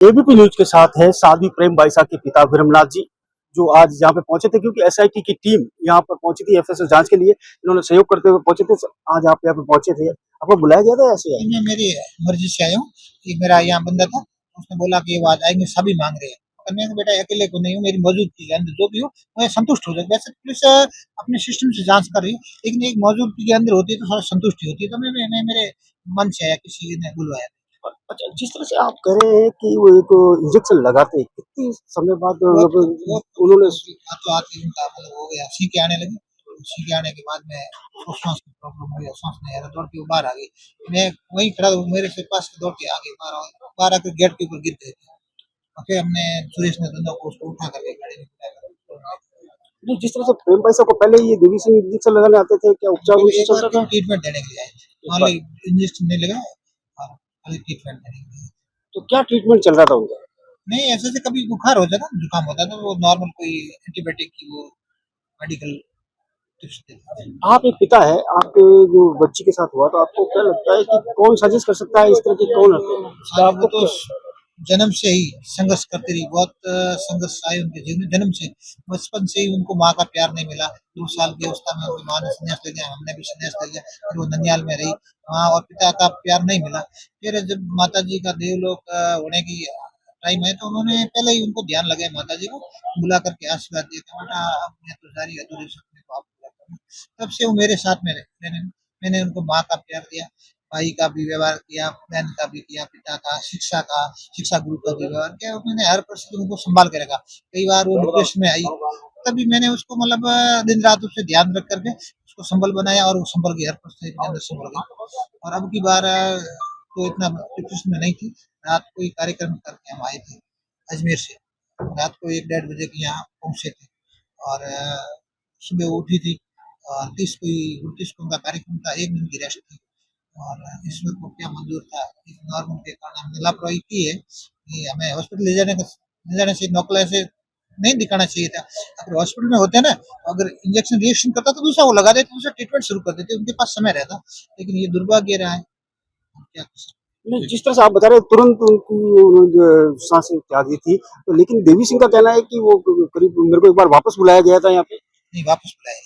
ABP news के साथ है साध्वी प्रेम बाईसा के पिता विरमनाथ जी, जो आज यहाँ पे पहुंचे थे क्योंकि एसआईटी की टीम यहाँ पर पहुंची थी एफएसएल जांच के लिए। इन्होंने सहयोग करते हुए पहुंचे थे। आज आप यहाँ पे पहुंचे थे, आपको बुलाया गया था ऐसे? मैं मेरी मर्जी से आया हूँ। एक मेरा यहाँ बंदा था, उसने बोला कि वो आज आएंगे, सभी मांग रहे हैं। और मैं बेटा अकेले को नहीं हूँ, मेरी मौजूदगी के अंदर जो भी हो मैं संतुष्ट हो जाए। वैसे पुलिस अपने सिस्टम से जांच कर रही है, लेकिन एक मौजूदगी के अंदर होती है तो थोड़ा संतुष्टि होती है। तो मैं मेरे मन से आया, किसी ने बुलवाया। अच्छा, जिस तरह से आप कह रहे हैं कि वो एक इंजेक्शन लगाते कितनी समय बाद उन्होंने हाथों हाथ ही उनका मतलब हो गया, छींके आने लगी। छींके आने के बाद में सांस की प्रॉब्लम हुई, सांस नहीं आ रहा, दौड़ के वो बाहर आ गई। मैं वहीं खड़ा हूँ, मेरे से पास दौड़ के आगे बाहर आकर गेट के ऊपर गिर गए थे। और फिर हमने सुरेश ने धंधा को उसको उठा करके गाड़ी में बिठाया। नहीं, जिस तरह से प्रेम बाईसा को पहले ये देवी सिंह इंजेक्शन लगाने आते थे, क्या उपचार पहले उनसे एक चल बार रहा था? ट्रीटमेंट देने के लिए आए थे, ऑनलाइन इंजेक्शन नहीं लगा और खाली ट्रीटमेंट देने के लिए। तो क्या ट्रीटमेंट चल रहा था उनका? नहीं, ऐसे से कभी बुखार हो जाता, जुकाम होता तो वो नॉर्मल कोई एंटीबायोटिक की वो मेडिकल टिप्स देते थे। आप एक पिता है, आपके जो बच्ची के साथ हुआ, तो आपको क्या लगता है कि कौन साजिश कर सकता है इस तरह की, कौन है? तो हाँ, वो आपको तो क्या जन्म से ही संघर्ष करती रही, बहुत संघर्ष आए उनके जीवन में जन्म से। बचपन से ही उनको माँ का प्यार नहीं मिला। 2 साल की अवस्था में उनकी माँ ने संन्यास ले लिया, हमने भी संन्यास ले लिया। फिर वो ननिहाल में रही, माँ और पिता का प्यार नहीं मिला। फिर जब माताजी का देवलोक होने की टाइम है, तो उन्होंने पहले ही उनको ध्यान लगा माताजी को, बुला करके आशीर्वाद दिया कि बेटा अब मैं तो सारी अधूरी सपने को आप पूरा करना। तब से वो मेरे साथ में रहे। मैंने उनको माँ का प्यार दिया, भाई का भी व्यवहार किया, बहन का भी किया, पिता का, शिक्षा गुरु का भी व्यवहार किया। उन्होंने हर परिस्थिति उनको संभाल के रखा। कई बार वो डिप्रेशन में आई, तभी मैंने उसको मतलब दिन रात उससे ध्यान रख करके उसको संबल बनाया, और वो संभल गई, हर परिस्थिति के अंदर संभल गई। और अब की बार तो इतना डिप्रेशन में नहीं थी। रात को ही कार्यक्रम करके हम आए थे अजमेर से। रात को 1 डेढ़ बजे के यहाँ पहुंचे थे, और सुबह उठी थी। और 29 को उनका कार्यक्रम था, 1 दिन की रेस्ट थी। और ईश्वर को क्या मंजूर था, इस नॉर्मल के कारण हमने लापरवाही की है कि हमें हॉस्पिटल ले जाने से, नौकला से नहीं दिखाना चाहिए था। अगर हॉस्पिटल में होते ना, अगर इंजेक्शन रिएक्शन करता तो दूसरा वो लगा देते, दूसरा ट्रीटमेंट शुरू कर देते, उनके पास समय रहता। लेकिन ये दुर्भाग्य रहा है, क्या कर सकते नहीं, जिस तरह से आप बता रहे हैं तुरंत उनकी जो सांसें त्यागी थी, तो लेकिन देवी सिंह का कहना है कि वो करीब मेरे को एक बार वापस बुलाया गया था यहाँ पे। नहीं, वापस बुलाए।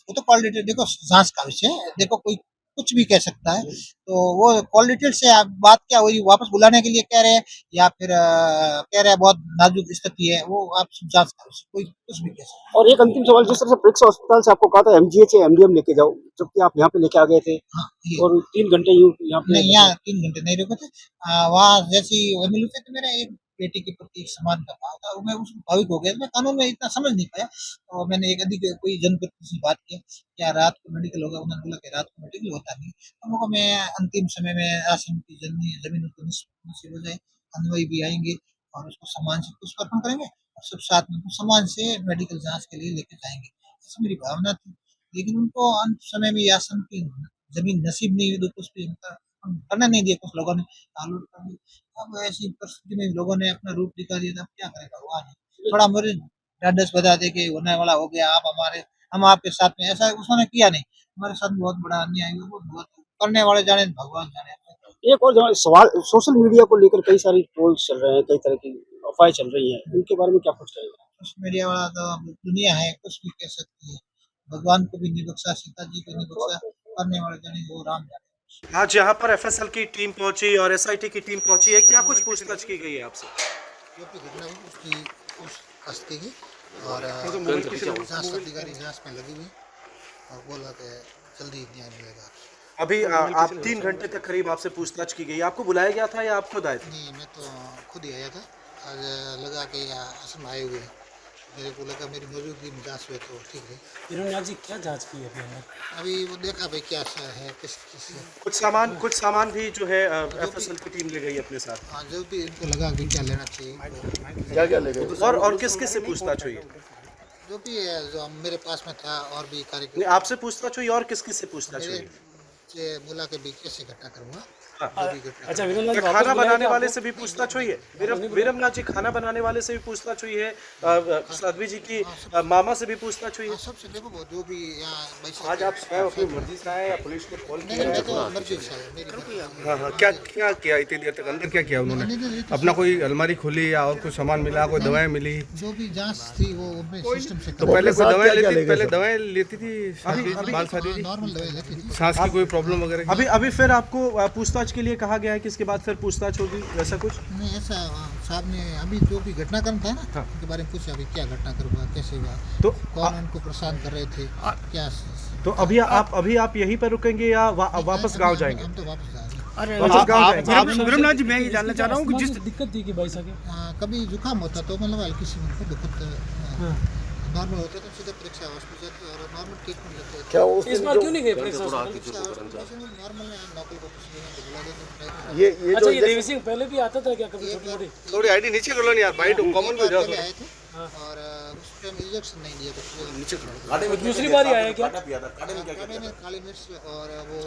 वो तो कॉल डिटेल देखो, जांच का विषय है। देखो, कोई कुछ भी कह सकता है, तो वो कॉल डिटेल से आप बात क्या हुई, वापस बुलाने के लिए कह रहे हैं या फिर कह रहे हैं बहुत नाजुक स्थिति है, वो आप जांच का विषय, कोई कुछ भी कह सकता और एक अंतिम सवाल, जिस तरह से प्रिक्स अस्पताल से आपको कहा था एमजीएच या एमडीएम लेके जाओ, जबकि आप यहाँ पे लेके आ गए थे है। हाँ, ये और 3 घंटे यूं यहाँ पे नहीं, यहाँ 3 घंटे नहीं रुके थे। वहाँ जैसे ही वो मिले थे, तो मेरा एक बेटी के प्रति एक सम्मान का भाव था, वो मैं उसमें भावुक हो गया। मैं कानून में इतना समझ नहीं पाया, और मैंने एक अधिक कोई जनप्रतिनिधि से बात की, क्या रात को मेडिकल होगा? उन्होंने बोला कि रात को मेडिकल होता नहीं। तो उनको मैं अंतिम समय में आश्रम की जमीन उसको नसीब हो जाए, अनवई भी आएंगे और उसको सम्मान से पुष्प अर्पण करेंगे, और सब साथ में उसको सम्मान से मेडिकल जांच के लिए लेके जाएंगे, ऐसी मेरी भावना थी। लेकिन उनको अंत समय में ये आश्रम की जमीन नसीब नहीं हुई, तो कुछ भी उनका करने नहीं दिया, कुछ लोगों ने आलोट कर दी। अब ऐसी परिस्थिति में लोगों ने अपना रूप दिखा दिया, अब क्या करेगा भगवान। थोड़ा मुझे ढाढ़स बजा दे के होने वाला हो गया, आप हमारे, हम आपके साथ में, ऐसा उसने किया नहीं। हमारे साथ बहुत बड़ा अन्याय हुआ, बहुत करने वाले जाने, भगवान जाने। एक और सवाल, सोशल मीडिया को लेकर कई सारी ट्रोल्स चल रहे हैं, कई तरह की अफवाहें चल रही हैं, इनके बारे में क्या कुछ कहेगा? सोशल मीडिया वाला तो अब दुनिया है, कुछ भी कह सकती है। भगवान को भी नहीं बख्शा, सीता जी को नहीं बख्शा, करने वाले जाने, वो राम जाने। आज यहाँ पर एफएसएल की टीम पहुंची और एसआईटी की टीम पहुंची है, क्या कुछ पूछताछ की गई है आपसे? जो भी घटना हुई उसकी उस हस्ती की, और जांच अधिकारी जांच में लगी हुई, और बोला कि जल्दी न्याय मिलेगा। अभी आप 3 घंटे तक करीब आपसे पूछताछ की गई, आपको बुलाया गया था या आप खुद आए थे? नहीं, मैं तो खुद ही आया था। आज लगा कि यहाँ आश्रम आए हुए हैं, मेरे को लगा मेरी मौजूदगी में जांच हुई तो ठीक है। विरमनाथ जी, क्या जांच की है अभी हमने? अभी वो देखा भाई क्या है, किस कुछ सामान भी जो है एफएसएल की टीम ले गई अपने साथ। हाँ, जो भी इनको लगा कि क्या लेना चाहिए, क्या क्या ले गए? और किस किस से पूछताछ हुई? जो भी है, जो मेरे पास में था, और भी नहीं, कार्यक्रम आपसे पूछताछ हुई और किस किस से पूछताछ मेरे हुई? से बोला कि भाई कैसे इकट्ठा करूँगा, अच्छा विरमनाथ क्या जी, वापस खाना बुलाया बनाने क्या वाले आपको? से भी पूछताछ हुई है? विरमनाथ जी, खाना बनाने वाले से भी पूछताछ हुई है? साध्वी जी की मामा से भी पूछताछ हुई है? हाँ सबसे देखो वो जो भी यहाँ बैसाखी आज आप स्वयं अपनी मर्जी से आए या पुलिस ने कॉल नहीं किया? मैं तो मर्जी से आया, मेरी मर्जी। हाँ हाँ, क्या क्या किया इतनी देर तक? अंदर क्या किया उन्होंने? नहीं, तो अपना कोई अलमारी खोली या और कुछ सामान मिला, कोई दवाएं मिली? जो भी जांच थी वो अपने सिस्टम से तो पहले कोई दवाएं लेती, पहले दवाएं लेती थी बाल सादी जी? नॉर्मल दवाई लेती थी। सांस की कोई प्रॉब्लम वगैरह? अभी फिर आपको पूछताछ के लिए कहा गया है कि इसके बाद फिर पूछताछ होगी, वैसा कुछ? नहीं ऐसा साहब ने अभी जो भी घटनाक्रम था ना उनके बारे में पूछा, अभी क्या घटनाक्रम हुआ, कैसे हुआ, तो कौन उनको परेशान कर रहे थे, क्या तो अभी आप यहीं पर रुकेंगे या वापस गांव जाएंगे? हम तो वापस आ गए। वापस गांव जाएंगे? विरमनाथ जी, मैं ये जानना चाह रहा हूँ कि जिस दिक्कत थी कि बैसा के कभी जुकाम होता तो मतलब हल्की सी उनको दुखद नॉर्मल होता तो सीधा परीक्षा हॉस्पिटल जाते और नॉर्मल ट्रीटमेंट लेते हैं। क्या इस बार क्यों नहीं गए परीक्षा हॉस्पिटल? नॉर्मल नौकरी को कुछ नहीं बुला देते। ये अच्छा ये देवी सिंह पहले भी आता था क्या कभी छोटी मोटी? थोड़ी आईडी नीचे कर लो ना यार, भाई कॉमन में जाओ। पहले आए थे और उस टाइम इंजेक्शन नहीं दिया था नीचे दूसरी बार ही आया क्या? काढ़े में काली मिर्च और वो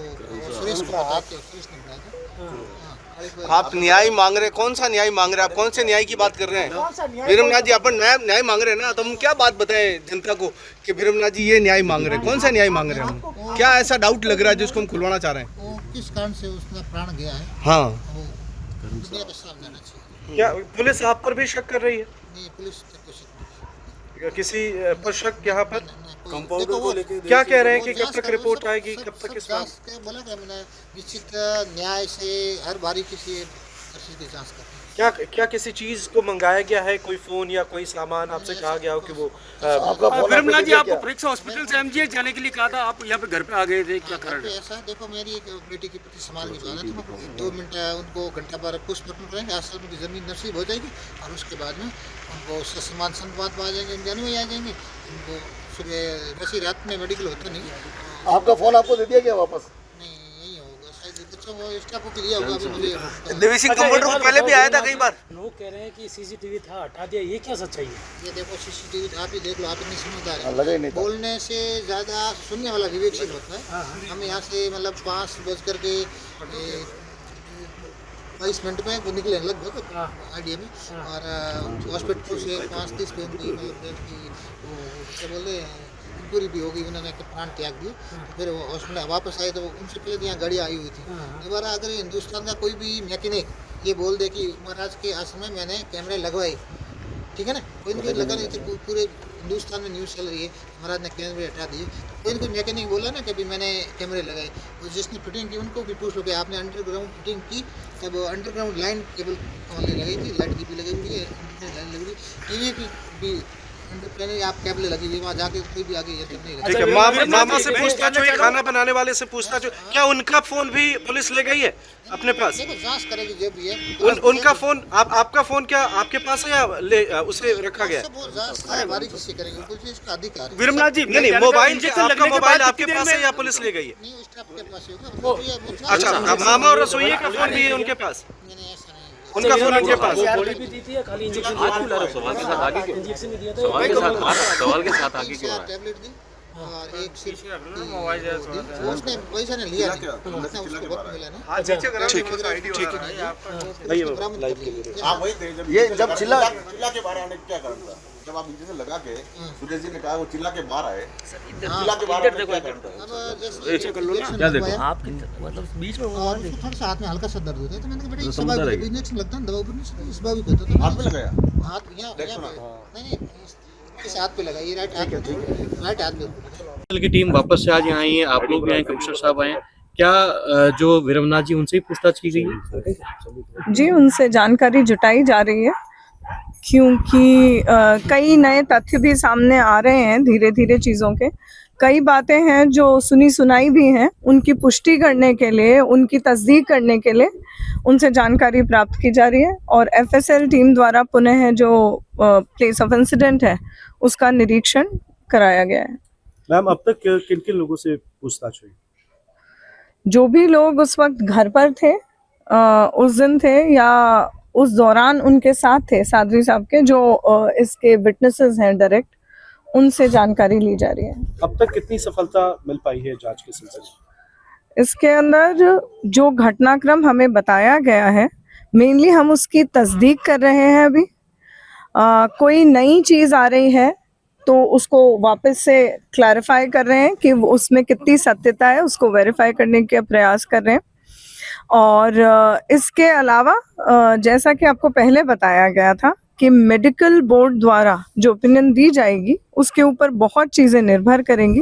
सुरेश को बताया थे, सुरेश ने बताया था। हाँ, काढ़े को- आप न्याय मांग रहे, कौन सा न्याय मांग रहे हैं? आप कौन से न्याय की बात कर रहे हैं? विरमनाथ जी, अपन न्याय मांग रहे हैं ना, तो हम क्या बात बताएं जनता को कि विरमनाथ जी ये न्याय मांग रहे हैं? कौन सा न्याय मांग रहे हैं हम? क्या ऐसा डाउट लग रहा है जिसको हम खुलवाना चाह रहे हैं? वो किस कारण से उसका प्राण गया है हाँ, वो दुनिया के सामने आना चाहिए। क्या पुलिस आप पर भी शक कर रही है? नहीं पुलिस ने कुछ किसी पर शक यहाँ पर? कंपाउंडर को लेके क्या कह रहे हैं कि कब तक रिपोर्ट आएगी, कब तक इस बात? बोला कि मैंने निश्चित न्याय से हर बारी किसी चीज की जांच करते हैं। क्या किसी चीज को मंगाया गया है? कोई फोन या कोई सामान आपसे कहा गया हो कि वो विरमनाथ जी, आपको परीक्षा हॉस्पिटल से एमजीएच जाने के लिए कहा था, आप यहाँ पे घर पे आ गए थे, क्या कारण तो ऐसा देखो मेरी एक बेटी के प्रति सम्मान की बात है, तो हम 2 मिनट उनको घंटा भर पुष्पर्पण करेंगे, आसपास उनकी जमीन नसीब हो जाएगी और उसके बाद में उनको उसका सम्मान संवाद में आ जाएंगे, इंडियन में आ जाएंगे। उनको सुबह वैसी रात में मेडिकल होता नहीं। आपका फोन आपको दे दिया गया वापस? नहीं यही होगा शायद, बच्चों को स्टाफ को भी दिया होगा अभी मुझे। देवी सिंह कंपाउंडर को पहले भी आया था कई बार। लोग कह रहे हैं कि सीसीटीवी था हटा दिया, ये क्या सच्चाई है? ये देखो सीसीटीवी आप ही देख लो, आप इतनी समझदार लगा ही है। नहीं था। बोलने से ज़्यादा सुनने वाला विवेकशील होता है। हम यहाँ से मतलब 5 बज कर के 22 मिनट में वो निकले लगभग आईडिया में, और हॉस्पिटल से 5:30 पे उनकी मतलब की वो क्या बोलते हैं पूरी भी होगी, उन्होंने प्राण त्याग दिए। फिर वो हॉस्पिटल वापस आए तो उनसे पहले यहाँ गाड़ी आई हुई थी। दोबारा अगर हिंदुस्तान का कोई भी मैकेनिक ये बोल दे कि महाराज के आश्रम में मैंने कैमरे लगवाए, ठीक है ना, कोई इनके लगा नहीं थी, पूरे हिंदुस्तान में न्यूज़ चल रही है महाराज ने कैमरे हटा दिए, कोई इनको मैकेनिक बोला ना कि अभी मैंने कैमरे लगाए, और जिसने फिटिंग की उनको भी पूछ लो कि आपने अंडरग्राउंड फिटिंग की, तब अंडरग्राउंड लाइन केबल लगाई थी, लाइट की भी लगी हुई है, लाइन लगी हुई है कि भी अंडर आप केबल लगी हुई, वहाँ जाके कोई भी आगे ये नहीं रहे। ठीक है, मामा से पूछताछ हुई, खाना बनाने वाले से पूछताछ हुई, क्या उनका फोन भी पुलिस ले गई है अपने पास? देखो जांच करेगी जो भी है। उनका फोन आपका फोन क्या आपके पास है या उसे रखा गया है? सब वो जांच बारी किसी करेंगे, पुलिस इसका अधिकार है। विरमनाथ जी, नहीं, मोबाइल आपका मोबाइल आपके पास है या पुलिस ले गई है? नहीं स्टाफ के पास ही होगा। अच्छा, अब मामा और रसोइये का फोन भी है उनके पास? नहीं ऐसा नहीं है। उनका फोन उनके पास? गोली भी दी थी या खाली इंजेक्शन दिया था? सवाल के साथ आगे क्यों? इंजेक्शन नहीं दिया था? सवाल के साथ आगे क्यों आ रहा है? टैबलेट दी और एक सिर्फ वो उसने पैसा ने लिया नहीं, उसने उसको वक्त मिला ना। आप वही थे ये जब चिल्ला के बाहर आने का क्या कारण था? जब आप इंजेक्शन लगा के सुरेश जी ने कहा वो चिल्ला के बाहर आए, चिल्ला के बाहर आने का क्या कारण था? अब जैसे क्या देखो आपके मतलब बीच में और उसको थोड़ा सा हाथ में हल्का सा दर्द होता है, तो मैंने कहा बेटा ये स्वाभाविक है, इंजेक्शन लगता है दवा ऊपर नहीं स्वाभाविक होता है। हाथ में लगाया? हाथ यहाँ नहीं इस हाथ पे लगा, ये राइट हाथ पे, राइट हाथ पे। की टीम वापस से आज यहाँ आई है, आप लोग भी आए, कमिश्नर साहब आए हैं, क्या जो विरमनाथ जी उनसे ही पूछताछ की गई है? जी उनसे जानकारी जुटाई जा रही है, क्योंकि कई नए तथ्य भी सामने आ रहे हैं धीरे धीरे चीज़ों के। कई बातें हैं जो सुनी सुनाई भी हैं, उनकी पुष्टि करने के लिए, उनकी तस्दीक करने के लिए उनसे जानकारी प्राप्त की जा रही है, और एफएसएल टीम द्वारा पुनः जो प्लेस ऑफ इंसिडेंट है उसका निरीक्षण कराया गया है। मैम, अब तक किन किन लोगों से पूछताछ हुई? जो भी लोग उस वक्त घर पर थे, उस दिन थे या उस दौरान उनके साथ थे साध्वी साहब के, जो इसके विटनेसेस हैं डायरेक्ट, उनसे जानकारी ली जा रही है। अब तक कितनी सफलता मिल पाई है जांच के सिलसिले में? इसके अंदर जो घटनाक्रम हमें बताया गया है, मेनली हम उसकी तस्दीक कर रहे हैं अभी। कोई नई चीज़ आ रही है तो उसको वापस से क्लैरिफाई कर रहे हैं कि उसमें कितनी सत्यता है, उसको वेरीफाई करने के प्रयास कर रहे हैं। और इसके अलावा जैसा कि आपको पहले बताया गया था कि मेडिकल बोर्ड द्वारा जो ओपिनियन दी जाएगी उसके ऊपर बहुत चीज़ें निर्भर करेंगी।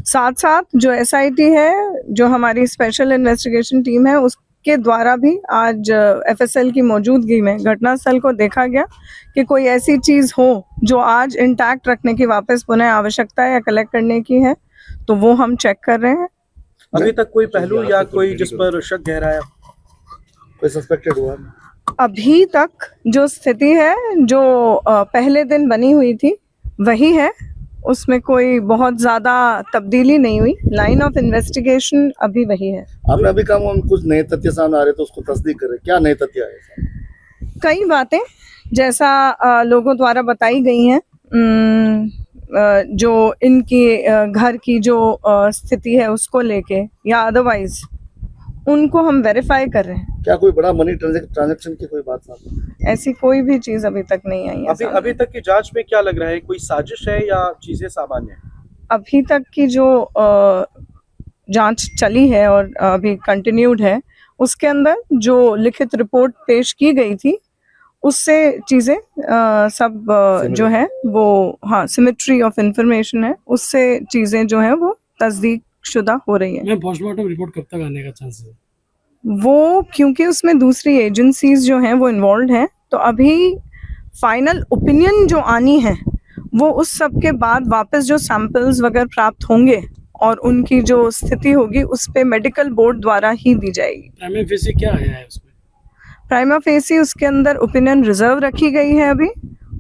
साथ साथ जो SIT है, जो हमारी स्पेशल इन्वेस्टिगेशन टीम है, उसके द्वारा भी आज FSL की मौजूदगी में घटनास्थल को देखा गया कि कोई ऐसी चीज़ हो जो आज इंटैक्ट रखने की वापस पुनः आवश्यकता है या कलेक्ट करने की है, तो वो हम चेक कर रहे हैं। अभी तक कोई पहलू या कोई जिस पर शक गहराया, कोई सस्पेक्टेड हुआ? अभी तक जो स्थिति है, जो पहले दिन बनी हुई थी वही है, उसमें कोई बहुत ज़्यादा तब्दीली नहीं हुई। लाइन ऑफ इन्वेस्टिगेशन अभी वही है। आपने अभी कहा हम कुछ नए तथ्य सामने आ रहे तो उसको तस्दीक करें, क्या नए तथ्य आए? कई बातें जैसा लोगों द्वारा बताई गई हैं, जो इनकी घर की जो स्थिति है उसको लेके या अदरवाइज उनको हम वेरीफाई कर रहे हैं। क्या कोई बड़ा मनी ट्रांजैक्शन की कोई बात सामने? ऐसी कोई भी चीज़ अभी तक नहीं आई है। अभी तक की जांच में क्या लग रहा है, कोई साजिश है या चीजें सामान्य है? अभी तक की जो जांच चली है और अभी कंटिन्यूड है, उसके अंदर जो लिखित रिपोर्ट पेश की गई थी उससे चीज़ें सब जो है वो, हाँ, सिमेट्री ऑफ इंफॉर्मेशन है, उससे चीज़ें जो है वो तस्दीक शुदा हो रही है। पोस्टमार्टम रिपोर्ट कब तक आने का चांसेस है? वो क्योंकि उसमें दूसरी एजेंसीज जो हैं वो इन्वॉल्व हैं, तो अभी फाइनल ओपिनियन जो आनी है वो उस सब के बाद वापस जो सैंपल्स वगैरह प्राप्त होंगे और उनकी जो स्थिति होगी उस पे मेडिकल बोर्ड द्वारा ही दी जाएगी। प्राइमा फेसी क्या आया है उसमें? प्राइमा फेसी उसके अंदर ओपिनियन रिजर्व रखी गई है अभी,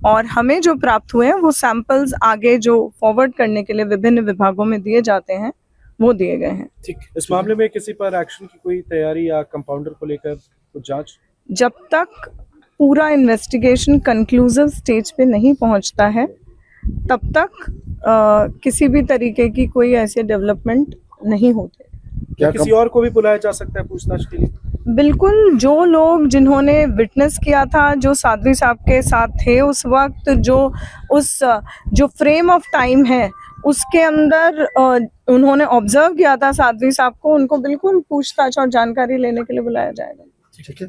और हमें जो प्राप्त हुए हैं वो सैंपल्स आगे जो फॉरवर्ड करने के लिए विभिन्न विभागों में दिए जाते हैं वो दिए गए हैं। ठीक, इस मामले में किसी पर एक्शन की कोई तैयारी या कंपाउंडर को लेकर कुछ जांच? जब तक पूरा इन्वेस्टिगेशन कंक्लूसिव स्टेज पे नहीं पहुंचता है तब तक किसी भी तरीके की कोई ऐसे डेवलपमेंट नहीं होते। क्या किसी और को भी बुलाया जा सकता है पूछताछ के लिए? बिल्कुल, जो लोग जिन्होंने विटनेस किया था, जो साध्वी साहब के साथ थे उस वक्त, जो फ्रेम ऑफ टाइम है उसके अंदर उन्होंने ऑब्जर्व किया था साध्वी साहब को, उनको बिल्कुल पूछताछ और जानकारी लेने के लिए बुलाया जाएगा। ठीक है।